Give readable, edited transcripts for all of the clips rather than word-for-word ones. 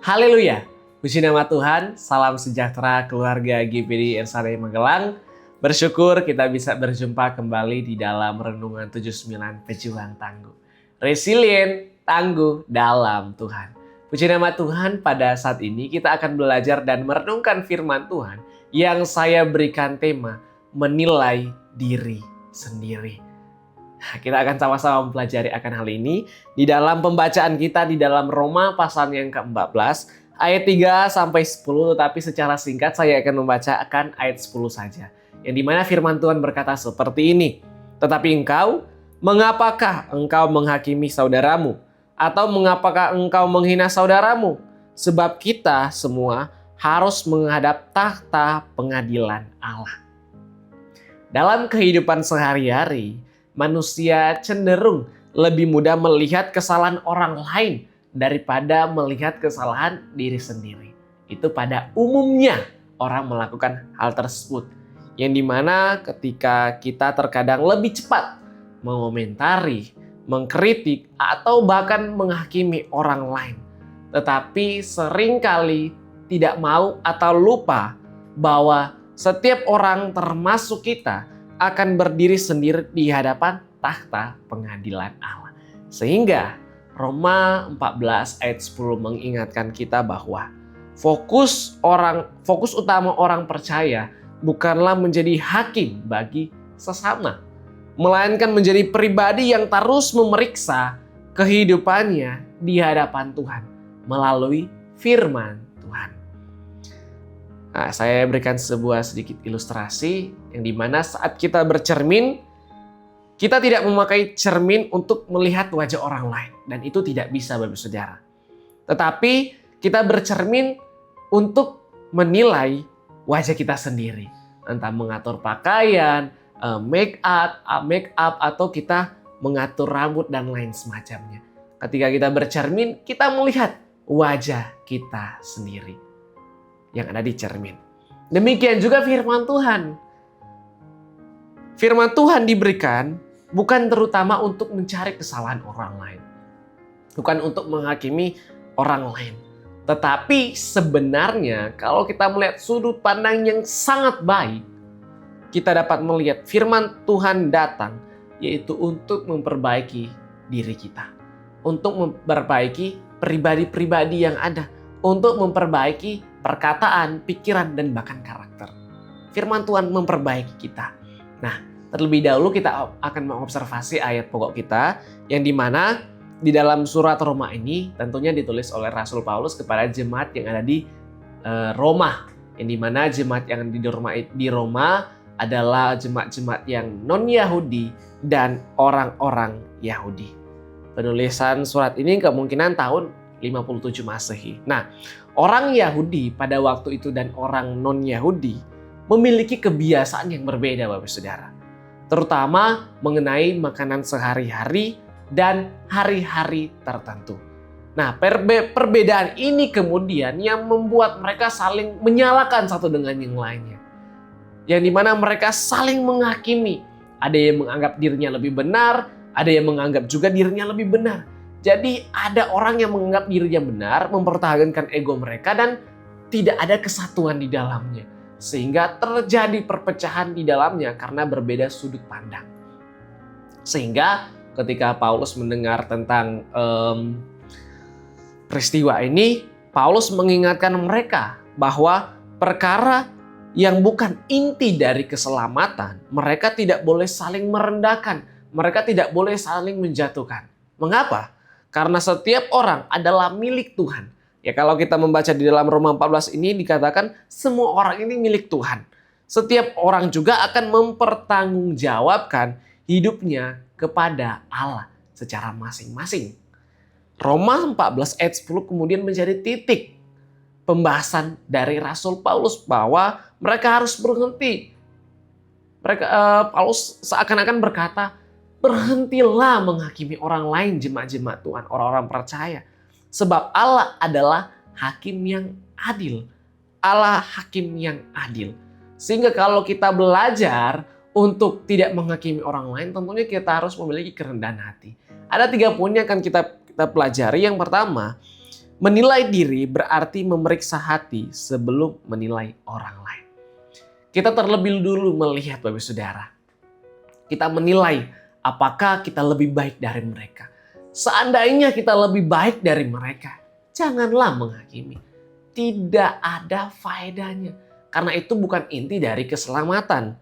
Haleluya, puji nama Tuhan, salam sejahtera keluarga GPD RSAD Magelang. Bersyukur kita bisa berjumpa kembali di dalam Renungan 79 Pejuang Tangguh. Resilient, tangguh dalam Tuhan. Puji nama Tuhan, pada saat ini kita akan belajar dan merenungkan firman Tuhan yang saya berikan tema menilai diri sendiri. Kita akan sama-sama mempelajari akan hal ini di dalam pembacaan kita di dalam Roma pasal yang ke-14 ayat 3 sampai 10, tetapi secara singkat saya akan membacakan ayat 10 saja. Yang dimana firman Tuhan berkata seperti ini. Tetapi engkau, mengapakah engkau menghakimi saudaramu? Atau mengapakah engkau menghina saudaramu? Sebab kita semua harus menghadap takhta pengadilan Allah. Dalam kehidupan sehari-hari, manusia cenderung lebih mudah melihat kesalahan orang lain daripada melihat kesalahan diri sendiri. Itu pada umumnya orang melakukan hal tersebut. Yang dimana ketika kita terkadang lebih cepat mengomentari, mengkritik, atau bahkan menghakimi orang lain. Tetapi seringkali tidak mau atau lupa bahwa setiap orang termasuk kita akan berdiri sendiri di hadapan takhta pengadilan Allah. Sehingga Roma 14 ayat 10 mengingatkan kita bahwa fokus utama orang percaya bukanlah menjadi hakim bagi sesama, melainkan menjadi pribadi yang terus memeriksa kehidupannya di hadapan Tuhan melalui firman Tuhan. Nah, saya berikan sebuah sedikit ilustrasi yang dimana saat kita bercermin, kita tidak memakai cermin untuk melihat wajah orang lain. Dan itu tidak bisa, Bapak Saudara. Tetapi kita bercermin untuk menilai wajah kita sendiri. Entah mengatur pakaian, make up, atau kita mengatur rambut dan lain semacamnya. Ketika kita bercermin, kita melihat wajah kita sendiri yang ada di cermin. Demikian juga firman Tuhan. Firman Tuhan diberikan bukan terutama untuk mencari kesalahan orang lain. Bukan untuk menghakimi orang lain. Tetapi sebenarnya kalau kita melihat sudut pandang yang sangat baik, kita dapat melihat firman Tuhan datang yaitu untuk memperbaiki diri kita. Untuk memperbaiki pribadi-pribadi yang ada. Untuk memperbaiki perkataan, pikiran, dan bahkan karakter. Firman Tuhan memperbaiki kita. Nah, terlebih dahulu kita akan mengobservasi ayat pokok kita yang dimana di dalam surat Roma ini tentunya ditulis oleh Rasul Paulus kepada jemaat yang ada di Roma. Yang dimana jemaat yang di Roma adalah jemaat-jemaat yang non-Yahudi dan orang-orang Yahudi. Penulisan surat ini kemungkinan tahun 57 Masehi. Nah, orang Yahudi pada waktu itu dan orang non-Yahudi memiliki kebiasaan yang berbeda, Bapak Saudara. Terutama mengenai makanan sehari-hari dan hari-hari tertentu. Nah, perbedaan ini kemudian yang membuat mereka saling menyalahkan satu dengan yang lainnya. Yang dimana mereka saling menghakimi. Ada yang menganggap dirinya lebih benar, ada yang menganggap juga dirinya lebih benar. Jadi ada orang yang menganggap dirinya benar, mempertahankan ego mereka dan tidak ada kesatuan di dalamnya. Sehingga terjadi perpecahan di dalamnya karena berbeda sudut pandang. Sehingga ketika Paulus mendengar tentang peristiwa ini, Paulus mengingatkan mereka bahwa perkara yang bukan inti dari keselamatan, mereka tidak boleh saling merendahkan, mereka tidak boleh saling menjatuhkan. Mengapa? Karena setiap orang adalah milik Tuhan. Ya, kalau kita membaca di dalam Roma 14 ini dikatakan semua orang ini milik Tuhan. Setiap orang juga akan mempertanggungjawabkan hidupnya kepada Allah secara masing-masing. Roma 14 ayat 10 kemudian menjadi titik pembahasan dari Rasul Paulus bahwa mereka harus berhenti. Paulus seakan-akan berkata, berhentilah menghakimi orang lain, jemaat-jemaat Tuhan, orang-orang percaya. Sebab Allah adalah hakim yang adil. Allah hakim yang adil. Sehingga kalau kita belajar untuk tidak menghakimi orang lain, tentunya kita harus memiliki kerendahan hati. Ada 3 poin yang akan kita pelajari. Yang pertama, Menilai diri berarti memeriksa hati sebelum menilai orang lain. Kita terlebih dulu melihat Bapak Saudara. Kita menilai apakah kita lebih baik dari mereka. Seandainya kita lebih baik dari mereka, janganlah menghakimi. Tidak ada faedahnya. Karena itu bukan inti dari keselamatan.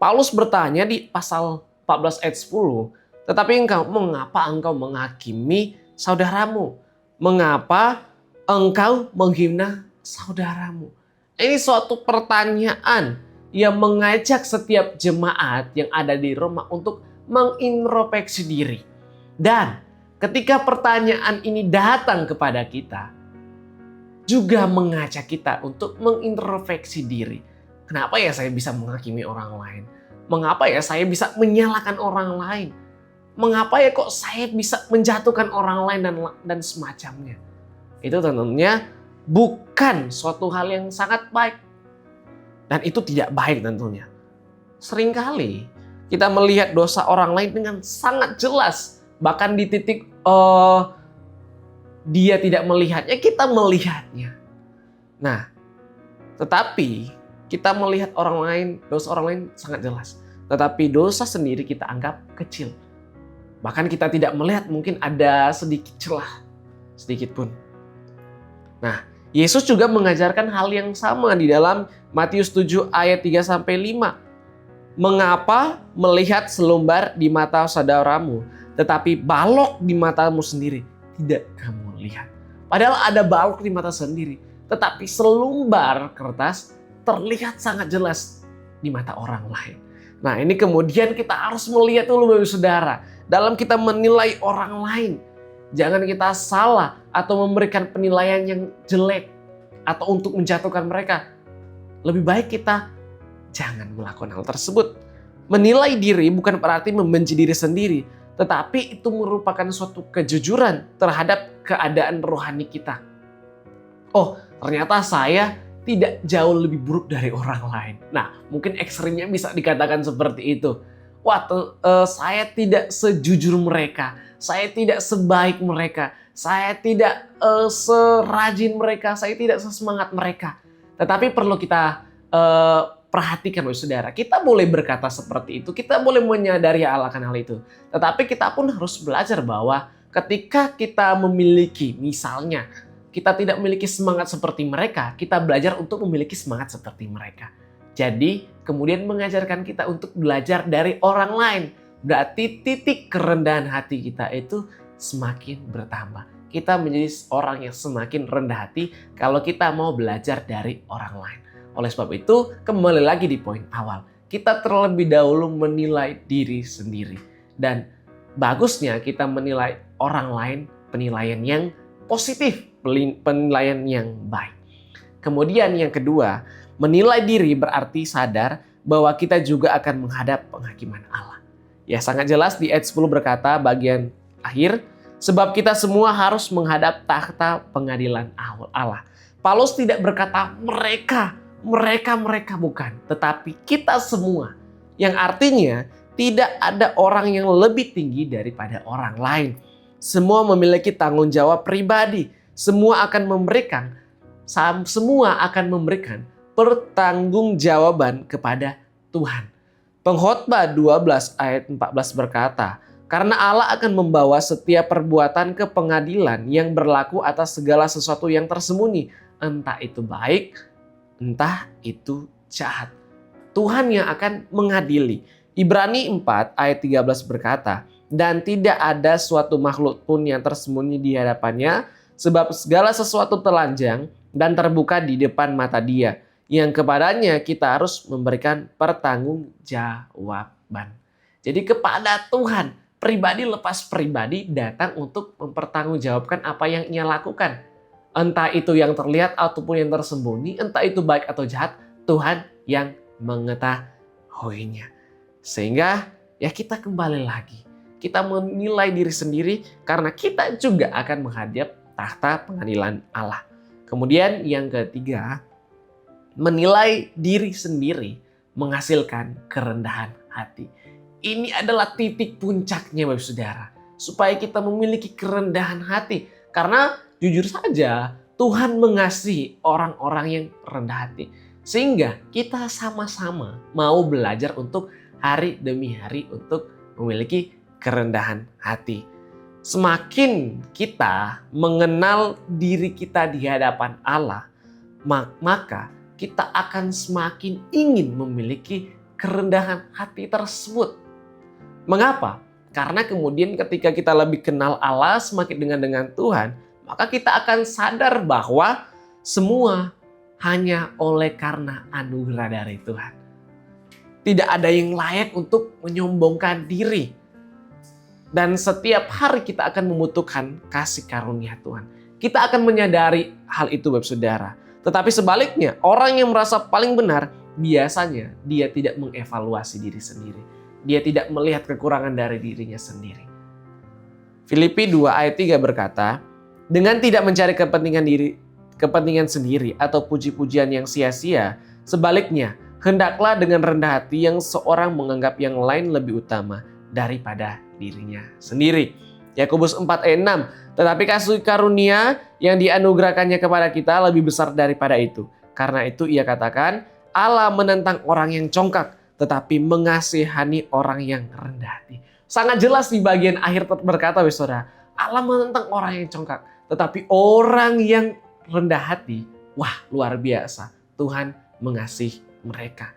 Paulus bertanya di pasal 14 ayat 10, tetapi mengapa engkau menghakimi saudaramu? Mengapa engkau menghina saudaramu? Ini suatu pertanyaan yang mengajak setiap jemaat yang ada di Roma untuk mengintrospeksi diri. Dan ketika pertanyaan ini datang kepada kita, juga mengajak kita untuk mengintrospeksi diri. Kenapa ya saya bisa menghakimi orang lain? Mengapa ya saya bisa menyalahkan orang lain? Mengapa ya kok saya bisa menjatuhkan orang lain dan semacamnya? Itu tentunya bukan suatu hal yang sangat baik. Dan itu tidak baik tentunya. Seringkali kita melihat dosa orang lain dengan sangat jelas. Bahkan di titik dia tidak melihatnya, kita melihatnya. Nah, tetapi kita melihat orang lain, dosa orang lain sangat jelas. Tetapi dosa sendiri kita anggap kecil. Bahkan kita tidak melihat mungkin ada sedikit celah, sedikit pun. Nah, Yesus juga mengajarkan hal yang sama di dalam Matius 7 ayat 3-5. Mengapa melihat selumbar di mata saudaramu, tetapi balok di matamu sendiri tidak kamu lihat? Padahal ada balok di mata sendiri, tetapi selumbar kertas terlihat sangat jelas di mata orang lain. Nah, ini kemudian kita harus melihat dulu Bapak Saudara. Dalam kita menilai orang lain, jangan kita salah atau memberikan penilaian yang jelek atau untuk menjatuhkan mereka. Lebih baik kita jangan melakukan hal tersebut. Menilai diri bukan berarti membenci diri sendiri, tetapi itu merupakan suatu kejujuran terhadap keadaan rohani kita. Oh, ternyata saya tidak jauh lebih buruk dari orang lain. Nah, mungkin ekstrimnya bisa dikatakan seperti itu. Wah, saya tidak sejujur mereka, saya tidak sebaik mereka, saya tidak serajin mereka, saya tidak sesemangat mereka. Tetapi perlu kita perhatikan Bapak Saudara, kita boleh berkata seperti itu, kita boleh menyadari akan hal itu. Tetapi kita pun harus belajar bahwa ketika kita memiliki, misalnya, kita tidak memiliki semangat seperti mereka, kita belajar untuk memiliki semangat seperti mereka. Jadi, kemudian mengajarkan kita untuk belajar dari orang lain. Berarti titik kerendahan hati kita itu semakin bertambah. Kita menjadi orang yang semakin rendah hati kalau kita mau belajar dari orang lain. Oleh sebab itu, kembali lagi di poin awal. Kita terlebih dahulu menilai diri sendiri. Dan bagusnya kita menilai orang lain penilaian yang positif, penilaian yang baik. Kemudian yang kedua, menilai diri berarti sadar bahwa kita juga akan menghadap penghakiman Allah. Ya, sangat jelas di ayat 10 berkata bagian akhir, sebab kita semua harus menghadap takhta pengadilan Allah. Paulus tidak berkata mereka bukan, tetapi kita semua. Yang artinya tidak ada orang yang lebih tinggi daripada orang lain. Semua memiliki tanggung jawab pribadi. Semua akan memberikan pertanggungjawaban kepada Tuhan. Pengkhotbah 12 ayat 14 berkata, karena Allah akan membawa setiap perbuatan ke pengadilan yang berlaku atas segala sesuatu yang tersembunyi, entah itu baik, entah itu jahat. Tuhan yang akan mengadili. Ibrani 4 ayat 13 berkata, dan tidak ada suatu makhluk pun yang tersembunyi di hadapannya, sebab segala sesuatu telanjang dan terbuka di depan mata Dia, yang kepadanya kita harus memberikan pertanggungjawaban. Jadi kepada Tuhan, pribadi lepas pribadi datang untuk mempertanggungjawabkan apa yang Ia lakukan. Entah itu yang terlihat ataupun yang tersembunyi, entah itu baik atau jahat, Tuhan yang mengetahuinya. Sehingga ya kita kembali lagi. Kita menilai diri sendiri karena kita juga akan menghadap takhta pengadilan Allah. Kemudian yang ketiga, menilai diri sendiri menghasilkan kerendahan hati. Ini adalah titik puncaknya Bapak Saudara. Supaya kita memiliki kerendahan hati. Karena jujur saja Tuhan mengasihi orang-orang yang rendah hati. Sehingga kita sama-sama mau belajar untuk hari demi hari untuk memiliki kerendahan hati. Semakin kita mengenal diri kita di hadapan Allah, maka kita akan semakin ingin memiliki kerendahan hati tersebut. Mengapa? Karena kemudian ketika kita lebih kenal Allah, semakin dengan Tuhan, maka kita akan sadar bahwa semua hanya oleh karena anugerah dari Tuhan. Tidak ada yang layak untuk menyombongkan diri. Dan setiap hari kita akan membutuhkan kasih karunia Tuhan. Kita akan menyadari hal itu, Bapak Saudara. Tetapi sebaliknya, orang yang merasa paling benar, biasanya dia tidak mengevaluasi diri sendiri. Dia tidak melihat kekurangan dari dirinya sendiri. Filipi 2 ayat 3 berkata, dengan tidak mencari kepentingan sendiri atau puji-pujian yang sia-sia, sebaliknya, hendaklah dengan rendah hati yang seorang menganggap yang lain lebih utama daripada dirinya sendiri. Yakobus 4 ayat 6, tetapi kasih karunia yang dianugerahkannya kepada kita lebih besar daripada itu. Karena itu ia katakan, Allah menentang orang yang congkak, tetapi mengasihani orang yang rendah hati. Sangat jelas di bagian akhir berkata, saudara, Allah menentang orang yang congkak, tetapi orang yang rendah hati, wah luar biasa, Tuhan mengasihi mereka.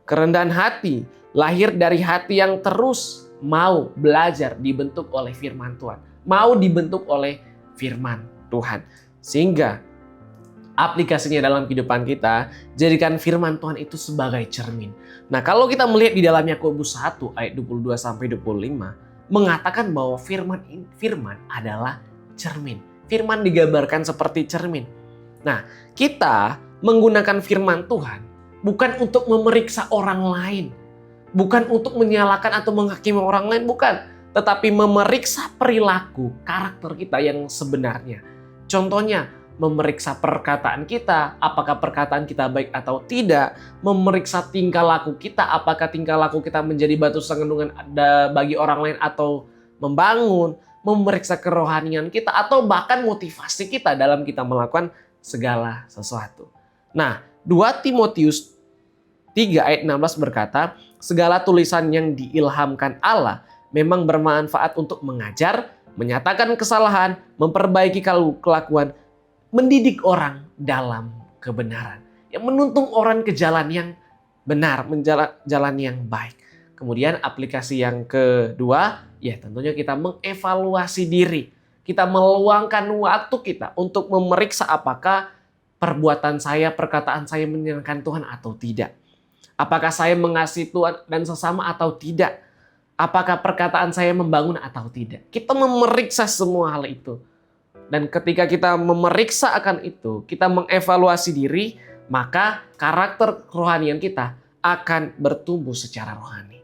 Kerendahan hati lahir dari hati yang terus mau belajar dibentuk oleh firman Tuhan. Mau dibentuk oleh firman Tuhan. Sehingga aplikasinya dalam kehidupan kita, jadikan firman Tuhan itu sebagai cermin. Nah, kalau kita melihat di dalam Yakobus 1 ayat 22-25, mengatakan bahwa firman adalah cermin. Firman digambarkan seperti cermin. Nah, kita menggunakan firman Tuhan bukan untuk memeriksa orang lain, bukan untuk menyalahkan atau menghakimi orang lain, bukan. Tetapi memeriksa perilaku, karakter kita yang sebenarnya. Contohnya, memeriksa perkataan kita, apakah perkataan kita baik atau tidak. Memeriksa tingkah laku kita, apakah tingkah laku kita menjadi batu sandungan bagi orang lain atau membangun. Memeriksa kerohanian kita, atau bahkan motivasi kita dalam kita melakukan segala sesuatu. Nah, 2 Timotius 3 ayat 16 berkata, segala tulisan yang diilhamkan Allah memang bermanfaat untuk mengajar, menyatakan kesalahan, memperbaiki kelakuan, mendidik orang dalam kebenaran. Yang menuntun orang ke jalan yang benar, jalan yang baik. Kemudian aplikasi yang kedua, ya tentunya kita mengevaluasi diri. Kita meluangkan waktu kita untuk memeriksa apakah perbuatan saya, perkataan saya menyenangkan Tuhan atau tidak. Apakah saya mengasihi Tuhan dan sesama atau tidak. Apakah perkataan saya membangun atau tidak. Kita memeriksa semua hal itu. Dan ketika kita memeriksa akan itu, kita mengevaluasi diri, maka karakter kerohanian kita akan bertumbuh secara rohani.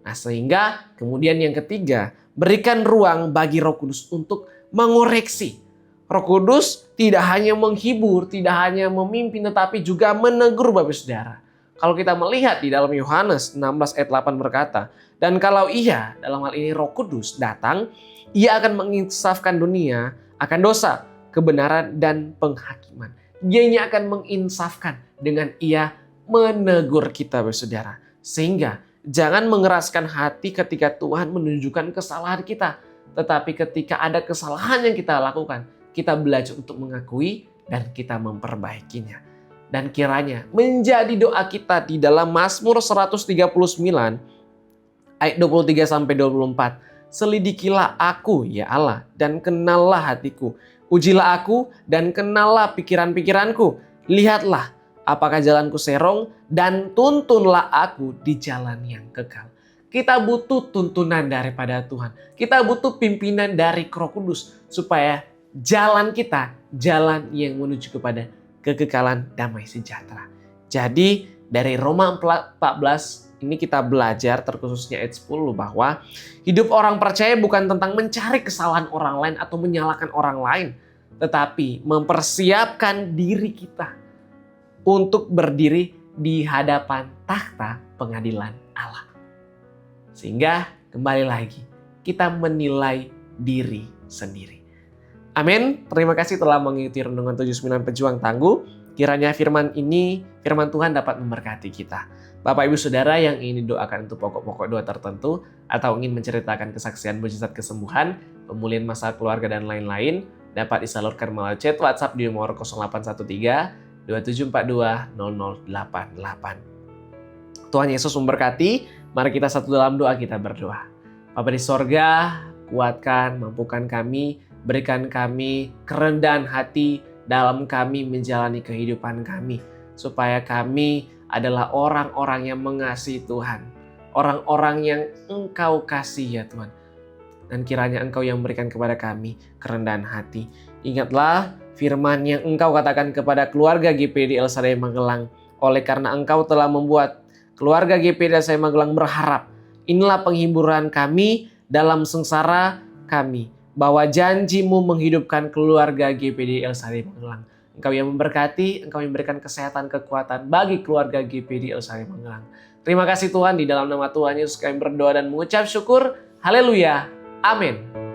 Nah, sehingga kemudian yang ketiga, berikan ruang bagi Roh Kudus untuk mengoreksi. Roh Kudus tidak hanya menghibur, tidak hanya memimpin, tetapi juga menegur, Bapak Saudara. Kalau kita melihat di dalam Yohanes 16 ayat 8 berkata, dan kalau ia, dalam hal ini Roh Kudus datang, ia akan menginsafkan dunia akan dosa, kebenaran, dan penghakiman. Dianya akan menginsafkan dengan ia menegur kita, Bapak Saudara. Sehingga jangan mengeraskan hati ketika Tuhan menunjukkan kesalahan kita. Tetapi ketika ada kesalahan yang kita lakukan, kita belajar untuk mengakui dan kita memperbaikinya. Dan kiranya menjadi doa kita di dalam Mazmur 139 ayat 23-24. Selidikilah aku, ya Allah, dan kenallah hatiku. Ujilah aku dan kenallah pikiran-pikiranku. Lihatlah apakah jalanku serong, dan tuntunlah aku di jalan yang kekal. Kita butuh tuntunan daripada Tuhan. Kita butuh pimpinan dari Roh Kudus supaya jalan kita, jalan yang menuju kepada kekekalan damai sejahtera. Jadi dari Roma 14 ini kita belajar terkhususnya ayat 10 bahwa hidup orang percaya bukan tentang mencari kesalahan orang lain atau menyalahkan orang lain, tetapi mempersiapkan diri kita untuk berdiri di hadapan takhta pengadilan Allah. Sehingga kembali lagi kita menilai diri sendiri. Amin. Terima kasih telah mengikuti Renungan 79 Pejuang Tangguh. Kiranya firman Tuhan dapat memberkati kita. Bapak Ibu Saudara yang ingin didoakan untuk pokok-pokok doa tertentu atau ingin menceritakan kesaksian mujizat kesembuhan, pemulihan masalah keluarga dan lain-lain, dapat disalurkan melalui chat WhatsApp di nomor 0813 2742 0088. Tuhan Yesus memberkati. Mari kita satu dalam doa, kita berdoa. Bapa di sorga, kuatkan, mampukan kami, berikan kami kerendahan hati dalam kami menjalani kehidupan kami. Supaya kami adalah orang-orang yang mengasihi Tuhan. Orang-orang yang Engkau kasih ya Tuhan. Dan kiranya Engkau yang memberikan kepada kami kerendahan hati. Ingatlah firman yang Engkau katakan kepada keluarga GPD El Shaddai Magelang. Oleh karena Engkau telah membuat keluarga GPD El Shaddai Magelang berharap. Inilah penghiburan kami dalam sengsara kami. Bahwa janji-Mu menghidupkan keluarga GPD El Shaddai Magelang. Engkau yang memberkati, Engkau yang memberikan kesehatan, kekuatan bagi keluarga GPD El Shaddai Magelang. Terima kasih Tuhan, di dalam nama Tuhan Yesus kami berdoa dan mengucap syukur. Haleluya. Amin.